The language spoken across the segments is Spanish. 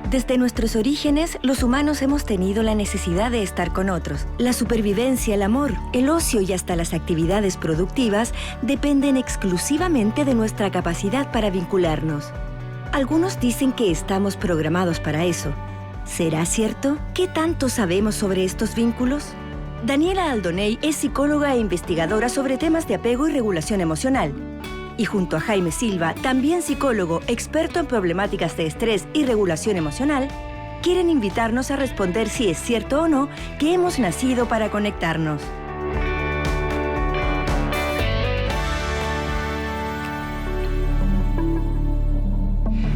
Desde nuestros orígenes, los humanos hemos tenido la necesidad de estar con otros. La supervivencia, el amor, el ocio y hasta las actividades productivas dependen exclusivamente de nuestra capacidad para vincularnos. Algunos dicen que estamos programados para eso. ¿Será cierto? ¿Qué tanto sabemos sobre estos vínculos? Daniela Aldoney es psicóloga e investigadora sobre temas de apego y regulación emocional. Y junto a Jaime Silva, también psicólogo, experto en problemáticas de estrés y regulación emocional, quieren invitarnos a responder si es cierto o no que hemos nacido para conectarnos.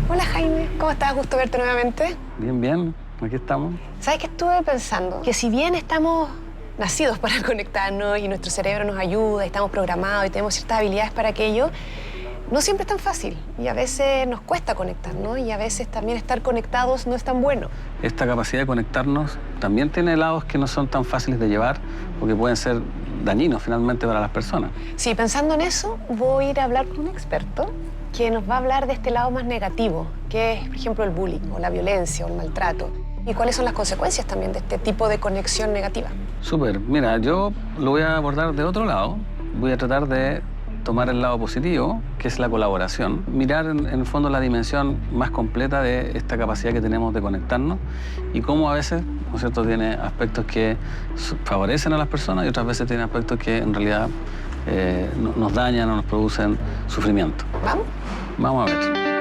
Hola Jaime, ¿cómo estás? Gusto verte nuevamente. Bien, bien, aquí estamos. ¿Sabes qué estuve pensando? Que si bien estamos nacidos para conectarnos y nuestro cerebro nos ayuda, estamos programados y tenemos ciertas habilidades para aquello, no siempre es tan fácil y a veces nos cuesta conectarnos y a veces también estar conectados no es tan bueno. Esta capacidad de conectarnos también tiene lados que no son tan fáciles de llevar o que pueden ser dañinos finalmente para las personas. Sí, pensando en eso, voy a ir a hablar con un experto que nos va a hablar de este lado más negativo, que es, por ejemplo, el bullying o la violencia o el maltrato. ¿Y cuáles son las consecuencias también de este tipo de conexión negativa? Súper. Mira, yo lo voy a abordar de otro lado. Voy a tratar de tomar el lado positivo, que es la colaboración. Mirar, en el fondo, la dimensión más completa de esta capacidad que tenemos de conectarnos y cómo a veces, ¿no es cierto?, tiene aspectos que favorecen a las personas y otras veces tiene aspectos que, en realidad, nos dañan o nos producen sufrimiento. ¿Vamos? Vamos a ver.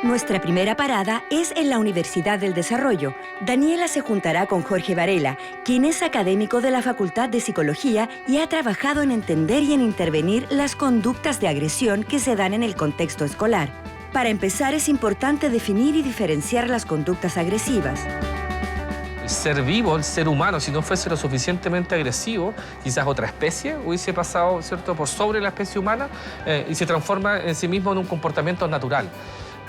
Nuestra primera parada es en la Universidad del Desarrollo. Daniela se juntará con Jorge Varela, quien es académico de la Facultad de Psicología y ha trabajado en entender y en intervenir las conductas de agresión que se dan en el contexto escolar. Para empezar, es importante definir y diferenciar las conductas agresivas. El ser vivo, el ser humano, si no fuese lo suficientemente agresivo, quizás otra especie hubiese pasado, ¿cierto?, por sobre la especie humana y se transforma en sí mismo en un comportamiento natural.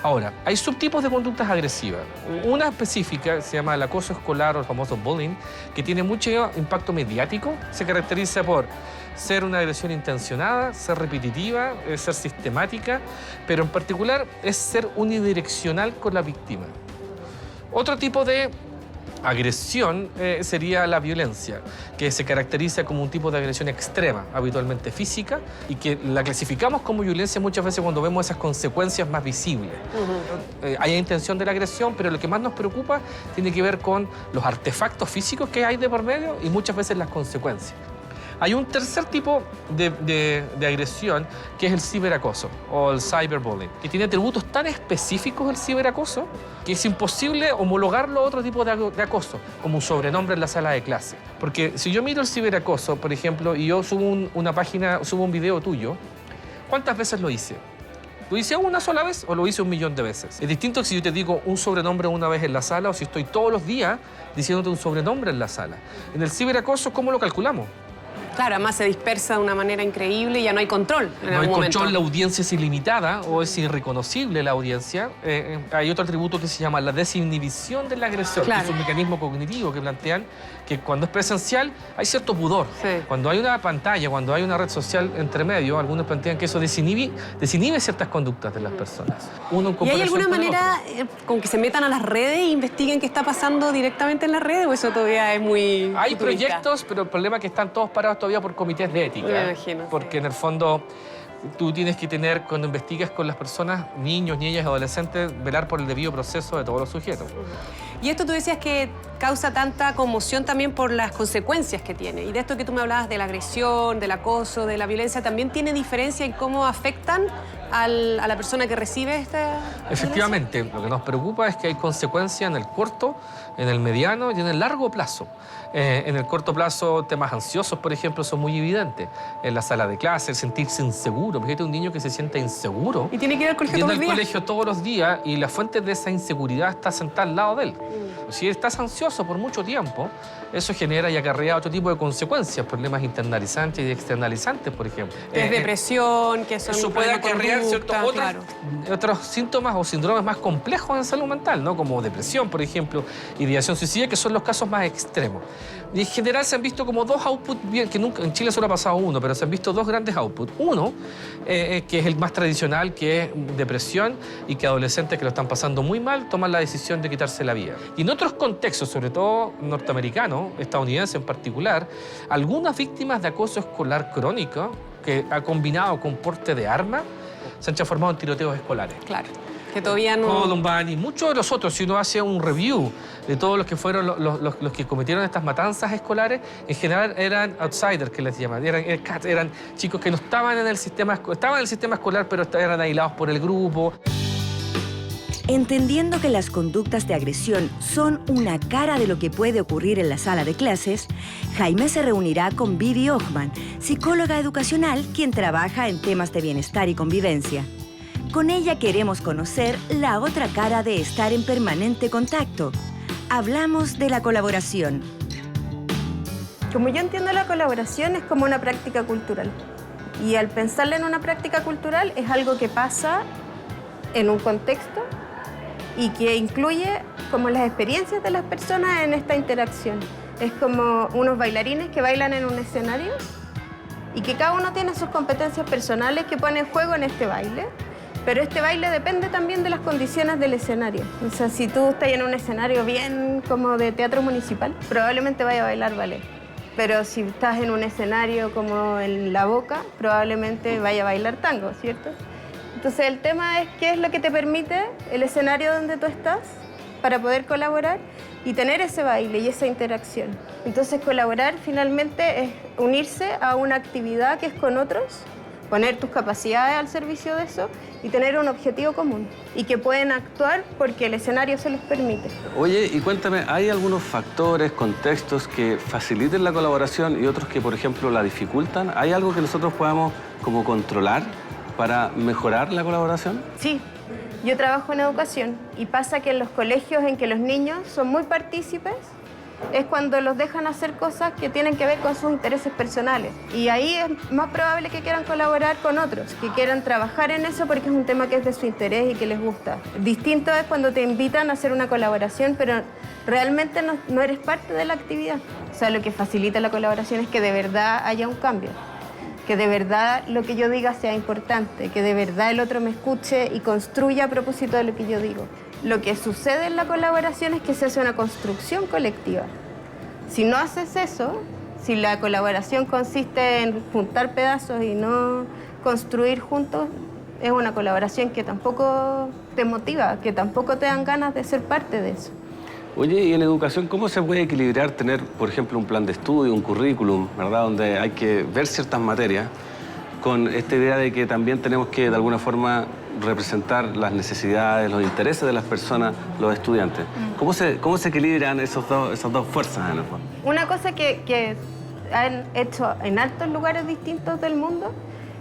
Ahora, hay subtipos de conductas agresivas. Una específica se llama el acoso escolar o el famoso bullying, que tiene mucho impacto mediático. Se caracteriza por ser una agresión intencionada, ser repetitiva, ser sistemática, pero en particular es ser unidireccional con la víctima. Otro tipo de agresión sería la violencia, que se caracteriza como un tipo de agresión extrema, habitualmente física, y que la clasificamos como violencia muchas veces cuando vemos esas consecuencias más visibles. Hay intención de la agresión, pero lo que más nos preocupa tiene que ver con los artefactos físicos que hay de por medio y muchas veces las consecuencias. Hay un tercer tipo de agresión, que es el ciberacoso o el cyberbullying, que tiene atributos tan específicos del ciberacoso que es imposible homologarlo a otro tipo de acoso, como un sobrenombre en la sala de clase. Porque si yo miro el ciberacoso, por ejemplo, y yo subo subo un video tuyo, ¿cuántas veces lo hice? ¿Lo hice una sola vez o lo hice 1.000.000 de veces? Es distinto que si yo te digo un sobrenombre una vez en la sala o si estoy todos los días diciéndote un sobrenombre en la sala. En el ciberacoso, ¿cómo lo calculamos? Claro, además se dispersa de una manera increíble y ya no hay control en No hay algún control, momento. la audiencia es ilimitada o es irreconocible la audiencia. Hay otro atributo que se llama la desinhibición de la agresión, Claro. que es un mecanismo cognitivo que plantean que cuando es presencial hay cierto pudor. Sí. Cuando hay una pantalla, cuando hay una red social entre medio, algunos plantean que eso desinhibe ciertas conductas de las personas. ¿Y hay alguna manera con que se metan a las redes e investiguen qué está pasando directamente en las redes o eso todavía es muy Hay futurista? proyectos, pero el problema es que están todos parados todavía por comités de ética. Me imagino, Porque sí. en el fondo tú tienes que tener, cuando investigas con las personas, niños, niñas, adolescentes, velar por el debido proceso de todos los sujetos. Y esto tú decías que causa tanta conmoción también por las consecuencias que tiene. Y de esto que tú me hablabas de la agresión, del acoso, de la violencia, ¿también tiene diferencia en cómo afectan a la persona que recibe esta Efectivamente, lo que nos preocupa es que hay consecuencias en el corto, en el mediano y en el largo plazo. En el corto plazo, temas ansiosos, por ejemplo, son muy evidentes. En la sala de clase, el sentirse inseguro. Fíjate, un niño que se siente inseguro. Y tiene que ir al colegio Viene todos los al días. colegio todos los días y la fuente de esa inseguridad está sentada al lado de él. Si estás ansioso, silencioso por mucho tiempo, eso genera y acarrea otro tipo de consecuencias, problemas internalizantes y externalizantes, por ejemplo. Que es depresión, que son eso puede acarrear conducta, otros síntomas o síndromes más complejos en salud mental, ¿no? Como depresión, por ejemplo, ideación suicida, que son los casos más extremos. Y en general se han visto como dos outputs, que nunca en Chile solo ha pasado uno, pero se han visto dos grandes outputs. Uno, que es el más tradicional, que es depresión, y que adolescentes que lo están pasando muy mal toman la decisión de quitarse la vida. Y en otros contextos, sobre todo norteamericanos, estadounidenses en particular, algunas víctimas de acoso escolar crónico, que ha combinado con porte de arma, se han transformado en tiroteos escolares. Claro, que todavía no... Columbine y muchos de los otros, si uno hace un review de todos los que fueron los que cometieron estas matanzas escolares, en general eran outsiders, que les llaman, eran chicos que no estaban en el sistema, estaban en el sistema escolar, pero eran aislados por el grupo. Entendiendo que las conductas de agresión son una cara de lo que puede ocurrir en la sala de clases, Jaime se reunirá con Vivi Ochman, psicóloga educacional quien trabaja en temas de bienestar y convivencia. Con ella queremos conocer la otra cara de estar en permanente contacto. Hablamos de la colaboración. Como yo entiendo la colaboración es como una práctica cultural. Y al pensarla en una práctica cultural es algo que pasa en un contexto y que incluye como las experiencias de las personas en esta interacción. Es como unos bailarines que bailan en un escenario y que cada uno tiene sus competencias personales que ponen en juego en este baile, pero este baile depende también de las condiciones del escenario. O sea, si tú estás en un escenario bien como de teatro municipal, probablemente vaya a bailar ballet. Pero si estás en un escenario como en La Boca, probablemente vaya a bailar tango, ¿cierto? Entonces el tema es qué es lo que te permite el escenario donde tú estás para poder colaborar y tener ese baile y esa interacción. Entonces colaborar finalmente es unirse a una actividad que es con otros, poner tus capacidades al servicio de eso y tener un objetivo común y que pueden actuar porque el escenario se los permite. Oye, y cuéntame, ¿hay algunos factores, contextos que faciliten la colaboración y otros que, por ejemplo, la dificultan? ¿Hay algo que nosotros podamos como controlar para mejorar la colaboración? Sí, yo trabajo en educación y pasa que en los colegios en que los niños son muy partícipes es cuando los dejan hacer cosas que tienen que ver con sus intereses personales. Y ahí es más probable que quieran colaborar con otros, que quieran trabajar en eso porque es un tema que es de su interés y que les gusta. Distinto es cuando te invitan a hacer una colaboración, pero realmente no eres parte de la actividad. O sea, lo que facilita la colaboración es que de verdad haya un cambio. Que de verdad lo que yo diga sea importante, que de verdad el otro me escuche y construya a propósito de lo que yo digo. Lo que sucede en la colaboración es que se hace una construcción colectiva. Si no haces eso, si la colaboración consiste en juntar pedazos y no construir juntos, es una colaboración que tampoco te motiva, que tampoco te dan ganas de ser parte de eso. Oye, y en educación, ¿cómo se puede equilibrar tener, por ejemplo, un plan de estudio, un currículum, ¿verdad?, donde hay que ver ciertas materias, con esta idea de que también tenemos que, de alguna forma, representar las necesidades, los intereses de las personas, los estudiantes? ¿Cómo se equilibran esas dos fuerzas, en el fondo? Una cosa que han hecho en altos lugares distintos del mundo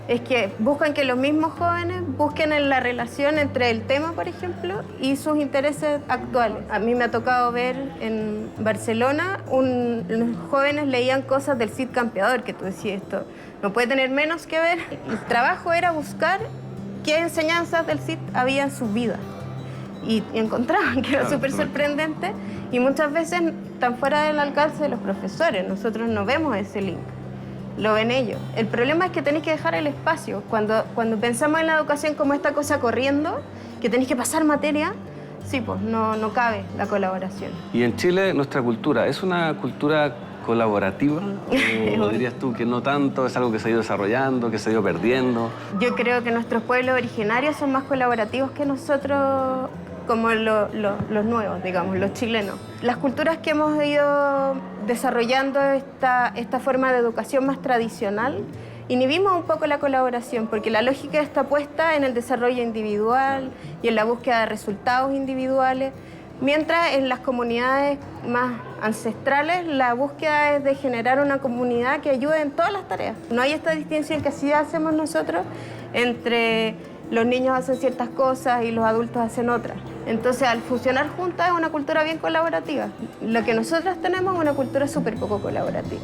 es que buscan que los mismos jóvenes busquen en la relación entre el tema, por ejemplo, y sus intereses actuales. A mí me ha tocado ver en Barcelona, los jóvenes leían cosas del Cid Campeador, que tú decías, esto no puede tener menos que ver. El trabajo era buscar qué enseñanzas del Cid había en su vida. Y encontraban que era súper sorprendente y muchas veces están fuera del alcance de los profesores. Nosotros no vemos ese link. Lo ven ellos. El problema es que tenéis que dejar el espacio. Cuando pensamos en la educación como esta cosa corriendo, que tenéis que pasar materia, sí, pues no cabe la colaboración. Y en Chile, nuestra cultura, ¿es una cultura colaborativa? ¿O dirías tú que no tanto, es algo que se ha ido desarrollando, que se ha ido perdiendo? Yo creo que nuestros pueblos originarios son más colaborativos que nosotros, como los nuevos, digamos, los chilenos. Las culturas que hemos ido desarrollando esta forma de educación más tradicional, inhibimos un poco la colaboración, porque la lógica está puesta en el desarrollo individual y en la búsqueda de resultados individuales, mientras en las comunidades más ancestrales la búsqueda es de generar una comunidad que ayude en todas las tareas. No hay esta distinción que sí hacemos nosotros entre los niños hacen ciertas cosas y los adultos hacen otras. Entonces, al funcionar juntas es una cultura bien colaborativa. Lo que nosotras tenemos es una cultura súper poco colaborativa.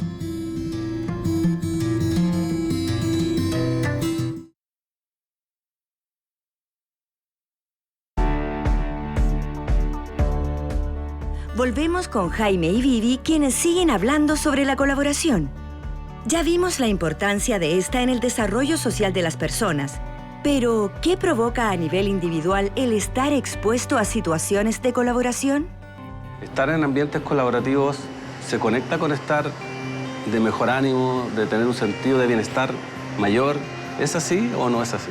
Volvemos con Jaime y Vivi, quienes siguen hablando sobre la colaboración. Ya vimos la importancia de esta en el desarrollo social de las personas, pero ¿qué provoca a nivel individual el estar expuesto a situaciones de colaboración? Estar en ambientes colaborativos se conecta con estar de mejor ánimo, de tener un sentido de bienestar mayor. ¿Es así o no es así?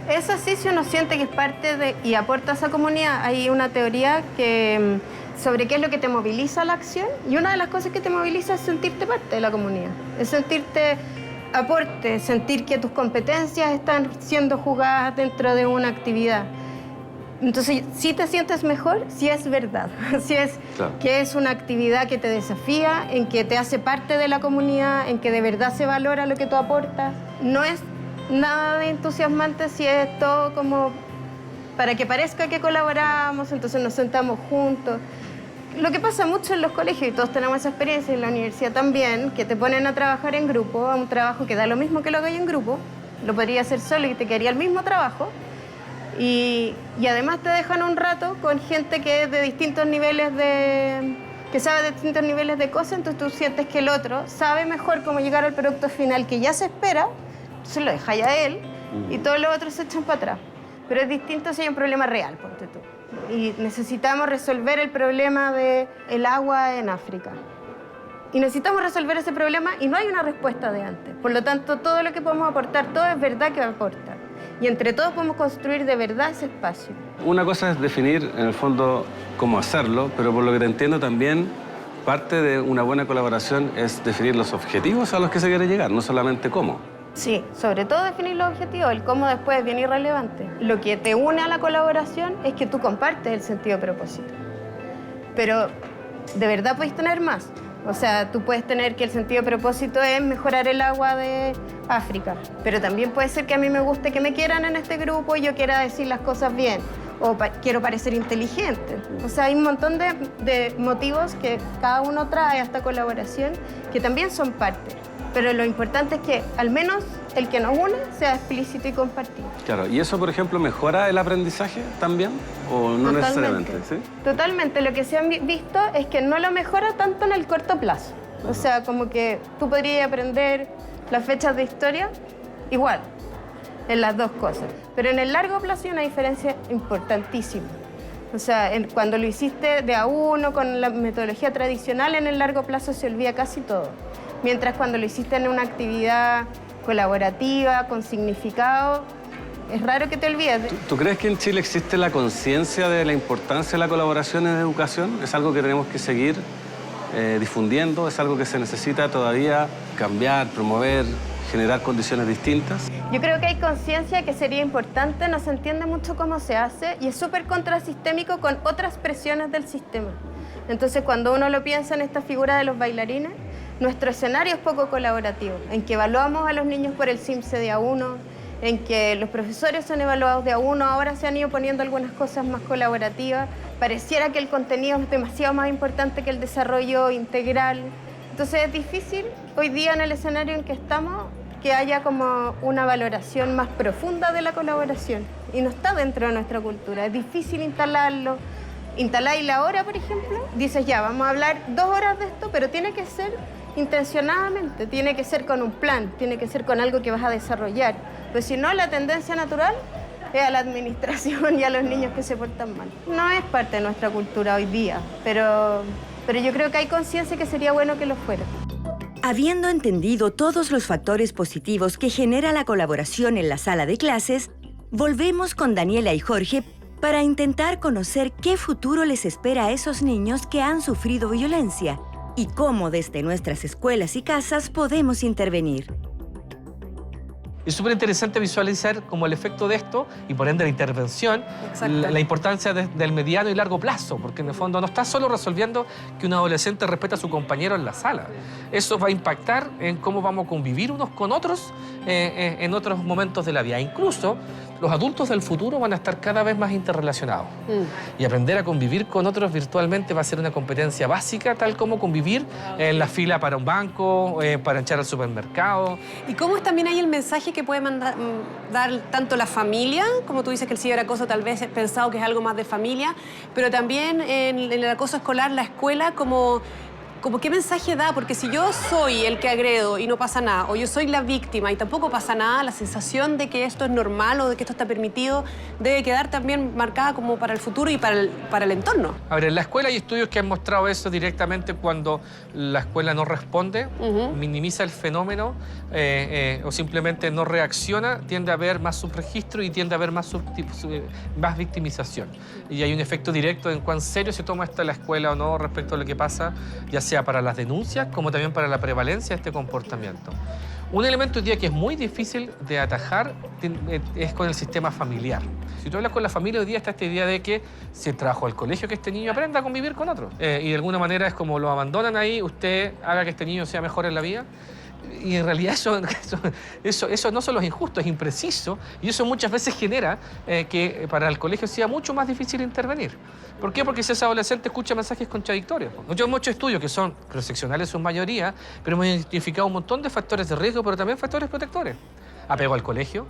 Es así si uno siente que es parte de y aporta a esa comunidad. Hay una teoría sobre qué es lo que te moviliza a la acción, y una de las cosas que te moviliza es sentirte parte de la comunidad, es sentirte aporte, sentir que tus competencias están siendo jugadas dentro de una actividad. Entonces, si te sientes mejor, si es verdad, si es Claro. que es una actividad que te desafía, en que te hace parte de la comunidad, en que de verdad se valora lo que tú aportas. No es nada de entusiasmante si es todo como para que parezca que colaboramos, entonces nos sentamos juntos. Lo que pasa mucho en los colegios, y todos tenemos esa experiencia en la universidad también, que te ponen a trabajar en grupo, a un trabajo que da lo mismo que lo hagas en grupo, lo podrías hacer solo y te quedaría el mismo trabajo, y además te dejan un rato con gente que es de distintos niveles que sabe de distintos niveles de cosas, entonces tú sientes que el otro sabe mejor cómo llegar al producto final que ya se espera, entonces lo dejas ya a él, y todos los otros se echan para atrás. Pero es distinto si hay un problema real, ponte tú. Y necesitamos resolver el problema del agua en África. Y necesitamos resolver ese problema y no hay una respuesta de antes. Por lo tanto, todo lo que podemos aportar, todo es verdad que aporta. Y entre todos podemos construir de verdad ese espacio. Una cosa es definir, en el fondo, cómo hacerlo, pero por lo que te entiendo también, parte de una buena colaboración es definir los objetivos a los que se quiere llegar, no solamente cómo. Sí, sobre todo definir los objetivos, el cómo después es bien irrelevante. Lo que te une a la colaboración es que tú compartes el sentido de propósito. Pero de verdad puedes tener más. O sea, tú puedes tener que el sentido de propósito es mejorar el agua de África, pero también puede ser que a mí me guste que me quieran en este grupo y yo quiera decir las cosas bien, o quiero parecer inteligente. O sea, hay un montón de motivos que cada uno trae a esta colaboración que también son parte. Pero lo importante es que al menos el que nos une sea explícito y compartido. Claro, ¿y eso, por ejemplo, mejora el aprendizaje también? ¿O no Totalmente. necesariamente? ¿Sí? Totalmente. Lo que se ha visto es que no lo mejora tanto en el corto plazo. O sea, como que tú podrías aprender las fechas de historia igual, en las dos cosas. Pero en el largo plazo hay una diferencia importantísima. O sea, cuando lo hiciste de a uno, con la metodología tradicional, en el largo plazo se olvida casi todo. Mientras cuando lo hiciste en una actividad colaborativa, con significado, es raro que te olvides. ¿Tú crees que en Chile existe la conciencia de la importancia de la colaboración en educación? ¿Es algo que tenemos que seguir difundiendo? ¿Es algo que se necesita todavía cambiar, promover, generar condiciones distintas? Yo creo que hay conciencia que sería importante, no se entiende mucho cómo se hace y es súper contrasistémico con otras presiones del sistema. Entonces, cuando uno lo piensa en esta figura de los bailarines, nuestro escenario es poco colaborativo, en que evaluamos a los niños por el CIMSE de a uno, en que los profesores son evaluados de a uno, ahora se han ido poniendo algunas cosas más colaborativas, pareciera que el contenido es demasiado más importante que el desarrollo integral. Entonces es difícil hoy día en el escenario en que estamos que haya como una valoración más profunda de la colaboración y no está dentro de nuestra cultura, es difícil instalarlo. Instaláis la hora, por ejemplo, dices ya, vamos a hablar 2 horas de esto, pero tiene que ser intencionadamente, tiene que ser con un plan, tiene que ser con algo que vas a desarrollar. Pues si no, la tendencia natural es a la administración y a los niños que se portan mal. No es parte de nuestra cultura hoy día, pero yo creo que hay conciencia que sería bueno que lo fuera. Habiendo entendido todos los factores positivos que genera la colaboración en la sala de clases, volvemos con Daniela y Jorge para intentar conocer qué futuro les espera a esos niños que han sufrido violencia y cómo desde nuestras escuelas y casas podemos intervenir. Es súper interesante visualizar como el efecto de esto y por ende la intervención, Exacto. la importancia del mediano y largo plazo, porque en el fondo no está solo resolviendo que un adolescente respeta a su compañero en la sala. Eso va a impactar en cómo vamos a convivir unos con otros en otros momentos de la vida. Incluso Los adultos del futuro van a estar cada vez más interrelacionados. Y aprender a convivir con otros virtualmente va a ser una competencia básica, tal como convivir en la fila para un banco, para entrar al supermercado. ¿Y cómo es también ahí el mensaje que puede dar tanto la familia, como tú dices que el ciberacoso tal vez es pensado que es algo más de familia, pero también en el acoso escolar, la escuela, como qué mensaje da? Porque si yo soy el que agredo y no pasa nada, o yo soy la víctima y tampoco pasa nada, la sensación de que esto es normal o de que esto está permitido debe quedar también marcada como para el futuro y para el entorno. A ver, en la escuela hay estudios que han mostrado eso directamente cuando la escuela no responde, minimiza el fenómeno o simplemente no reacciona, tiende a haber más subregistro y tiende a haber más victimización. Y hay un efecto directo en cuán serio se toma esto en la escuela o no respecto a lo que pasa, ya sea para las denuncias como también para la prevalencia de este comportamiento. Un elemento hoy día que es muy difícil de atajar es con el sistema familiar. Si tú hablas con la familia, hoy día está esta idea de que se trajo al colegio que este niño aprenda a convivir con otros. Y de alguna manera es como lo abandonan ahí, usted haga que este niño sea mejor en la vida. Y en realidad eso no solo es injusto, es impreciso, y eso muchas veces genera que para el colegio sea mucho más difícil intervenir. ¿Por qué? Porque si ese adolescente escucha mensajes contradictorios. Yo hay muchos estudios que son cross-seccionales en su mayoría, pero hemos identificado un montón de factores de riesgo, pero también factores protectores. Apego al colegio,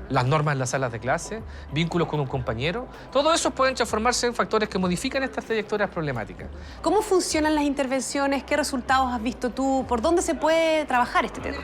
las normas en las salas de clase, vínculos con un compañero. Todo eso pueden transformarse en factores que modifican estas trayectorias problemáticas. ¿Cómo funcionan las intervenciones? ¿Qué resultados has visto tú? ¿Por dónde se puede trabajar este tema?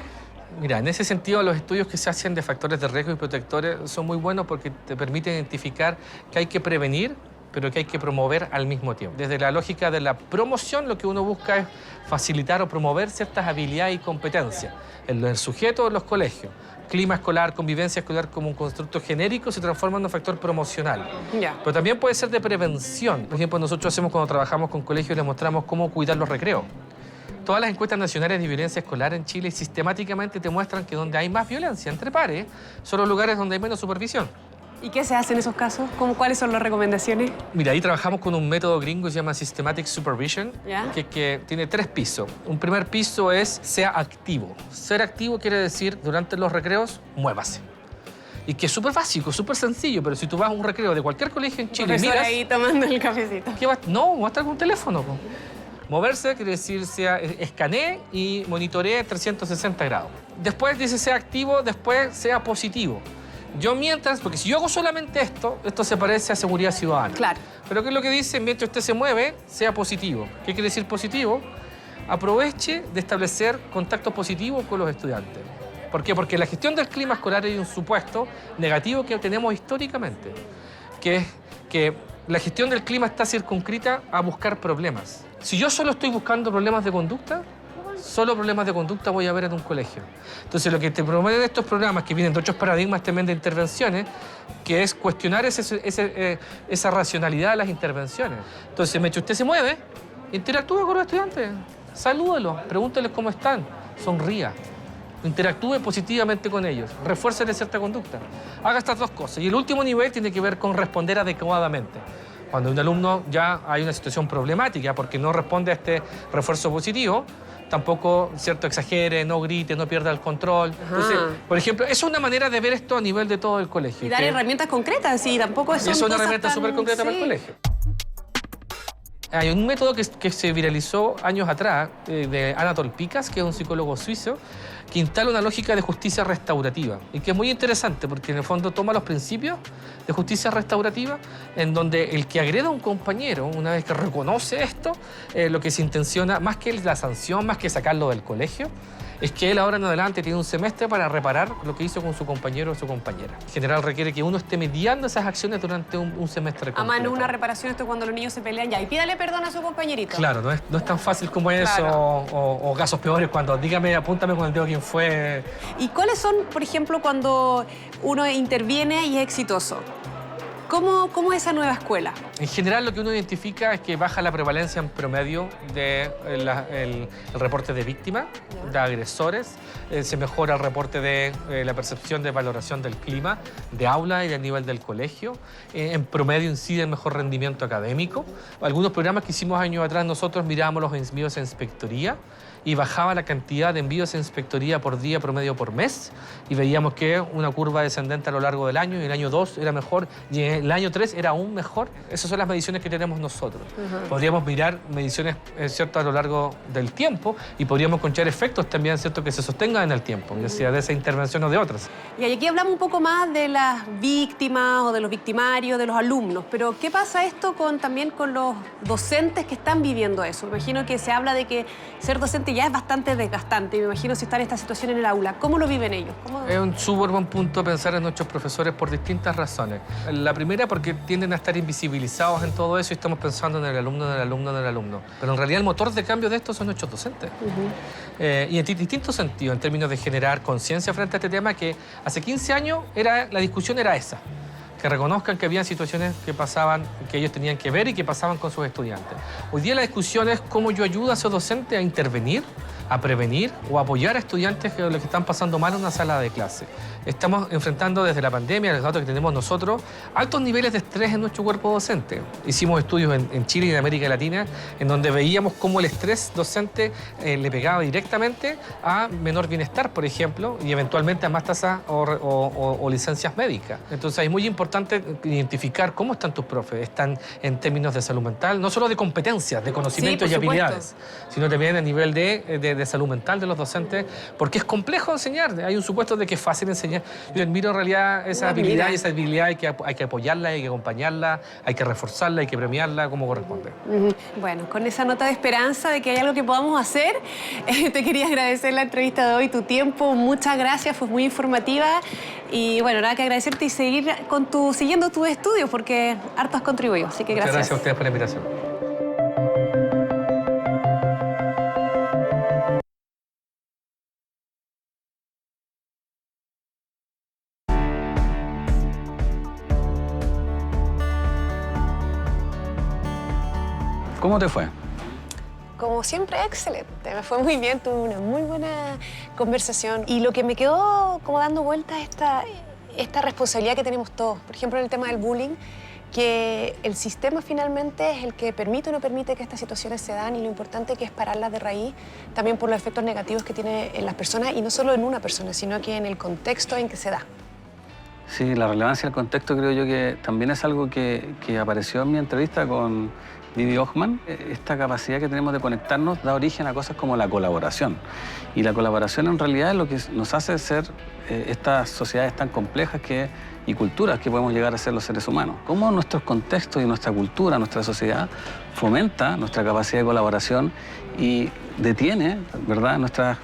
Mira, en ese sentido, los estudios que se hacen de factores de riesgo y protectores son muy buenos porque te permiten identificar que hay que prevenir, pero que hay que promover al mismo tiempo. Desde la lógica de la promoción, lo que uno busca es facilitar o promover ciertas habilidades y competencias en el sujeto o en los colegios. Clima escolar, convivencia escolar como un constructo genérico se transforma en un factor promocional. Pero también puede ser de prevención. Por ejemplo, nosotros hacemos cuando trabajamos con colegios, les mostramos cómo cuidar los recreos. Todas las encuestas nacionales de violencia escolar en Chile sistemáticamente te muestran que donde hay más violencia entre pares son los lugares donde hay menos supervisión. ¿Y qué se hace en esos casos? ¿Cuáles son las recomendaciones? Mira, ahí trabajamos con un método gringo que se llama Systematic Supervision, que tiene 3 pisos. Un primer piso es sea activo. Ser activo quiere decir, durante los recreos, muévase. Y que es súper básico, súper sencillo, pero si tú vas a un recreo de cualquier colegio en Chile y miras... ahí tomando el cafecito. No, va a estar con un teléfono. Moverse quiere decir escanee y monitoree 360 grados. Después dice sea activo, después sea positivo. Yo porque si yo hago solamente esto se parece a seguridad ciudadana. Claro. Pero ¿qué es lo que dice? Mientras usted se mueve, sea positivo. ¿Qué quiere decir positivo? Aproveche de establecer contacto positivo con los estudiantes. ¿Por qué? Porque en la gestión del clima escolar hay un supuesto negativo que tenemos históricamente, que es que la gestión del clima está circunscrita a buscar problemas. Si yo solo estoy buscando problemas de conducta, solo problemas de conducta voy a ver en un colegio. Entonces, lo que te promueven estos programas, que vienen de otros paradigmas también de intervenciones, que es cuestionar esa racionalidad de las intervenciones. Entonces, mientras usted se mueve, interactúe con los estudiantes, salúdelos, pregúnteles cómo están, sonría, interactúe positivamente con ellos, refuércele cierta conducta. Haga estas 2 cosas. Y el último nivel tiene que ver con responder adecuadamente. Cuando un alumno ya hay una situación problemática porque no responde a este refuerzo positivo, tampoco, ¿cierto?, exagere, no grite, no pierda el control. Entonces, por ejemplo, eso es una manera de ver esto a nivel de todo el colegio. Y dar herramientas concretas, sí, tampoco es una herramienta súper concreta para el colegio. Hay un método que se viralizó años atrás de Anatol Pikas, que es un psicólogo suizo, que instala una lógica de justicia restaurativa y que es muy interesante porque en el fondo toma los principios de justicia restaurativa en donde el que agreda a un compañero, una vez que reconoce esto, lo que se intenciona, más que la sanción, más que sacarlo del colegio, es que él ahora en adelante tiene un semestre para reparar lo que hizo con su compañero o su compañera. En general requiere que uno esté mediando esas acciones durante un semestre completo. A mano una reparación, esto es cuando los niños se pelean ya y pídale perdón a su compañerito. Claro, no es tan fácil como eso, claro. o casos peores cuando dígame, apúntame con el dedo quién fue. ¿Y cuáles son, por ejemplo, cuando uno interviene y es exitoso? ¿Cómo es esa nueva escuela? En general, lo que uno identifica es que baja la prevalencia en promedio del reporte de víctimas, de agresores, se mejora el reporte de la percepción de valoración del clima, de aula y del nivel del colegio. En promedio incide el mejor rendimiento académico. Algunos programas que hicimos años atrás nosotros mirábamos los envíos a inspectoría y bajaba la cantidad de envíos a inspectoría por día promedio por mes y veíamos que una curva descendente a lo largo del año y el año 2 era mejor y el año 3 era aún mejor. Esas son las mediciones que tenemos nosotros. Podríamos mirar mediciones ¿cierto? A lo largo del tiempo y podríamos encontrar efectos también ¿cierto? Que se sostengan en el tiempo, ya sea de esa intervención o de otras. Y aquí hablamos un poco más de las víctimas o de los victimarios, de los alumnos, pero ¿qué pasa esto también con los docentes que están viviendo eso? Me imagino que se habla de que ser docente ya es bastante desgastante, me imagino si está en esta situación en el aula. ¿Cómo lo viven ellos? Es un súper buen punto pensar en nuestros profesores por distintas razones. La primera porque tienden a estar invisibilizados en todo eso y estamos pensando en el alumno, en el alumno, en el alumno. Pero en realidad el motor de cambio de esto son nuestros docentes. Y en distintos sentidos, en términos de generar conciencia frente a este tema, que hace 15 años la discusión era esa. Que reconozcan que había situaciones que pasaban, que ellos tenían que ver y que pasaban con sus estudiantes. Hoy día la discusión es cómo yo ayudo a esos docentes a intervenir, a prevenir o a apoyar a estudiantes que están pasando mal en una sala de clase. Estamos enfrentando desde la pandemia, los datos que tenemos nosotros, altos niveles de estrés en nuestro cuerpo docente. Hicimos estudios en Chile y en América Latina en donde veíamos cómo el estrés docente le pegaba directamente a menor bienestar, por ejemplo, y eventualmente a más tasas o licencias médicas. Entonces es muy importante identificar cómo están tus profes. Están en términos de salud mental, no solo de competencias, de conocimientos y habilidades, sino también a nivel de salud mental de los docentes, porque es complejo enseñar. Hay un supuesto de que es fácil enseñar. Yo admiro en realidad esa habilidad hay que apoyarla, hay que acompañarla, hay que reforzarla, hay que premiarla como corresponde. Bueno, con esa nota de esperanza de que hay algo que podamos hacer, te quería agradecer la entrevista de hoy, tu tiempo, muchas gracias, fue muy informativa y bueno, nada que agradecerte y seguir siguiendo tus estudios porque harto has contribuido, así que gracias. Muchas gracias a ustedes por la invitación. ¿Cómo te fue? Como siempre, excelente. Me fue muy bien, tuve una muy buena conversación. Y lo que me quedó como dando vueltas es esta responsabilidad que tenemos todos. Por ejemplo, en el tema del bullying, que el sistema finalmente es el que permite o no permite que estas situaciones se dan y lo importante que es pararlas de raíz, también por los efectos negativos que tiene en las personas y no solo en una persona, sino que en el contexto en que se da. Sí, la relevancia del contexto creo yo que también es algo que apareció en mi entrevista con Vivi Hochman. Esta capacidad que tenemos de conectarnos da origen a cosas como la colaboración. Y la colaboración en realidad es lo que nos hace ser estas sociedades tan complejas y culturas que podemos llegar a ser los seres humanos. Cómo nuestros contextos y nuestra cultura, nuestra sociedad, fomenta nuestra capacidad de colaboración y detiene, ¿verdad?, nuestras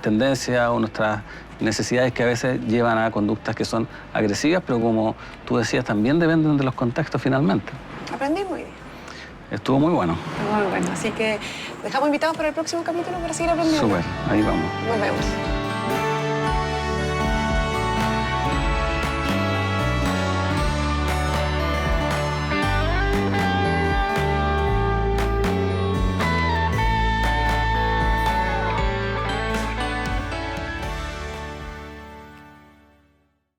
tendencias o nuestras necesidades que a veces llevan a conductas que son agresivas, pero como tú decías, también dependen de los contextos finalmente. Aprendí muy bien. Estuvo muy bueno. Muy bueno, así que dejamos invitados para el próximo capítulo para seguir aprendiendo. Súper, ahí vamos. Nos vemos.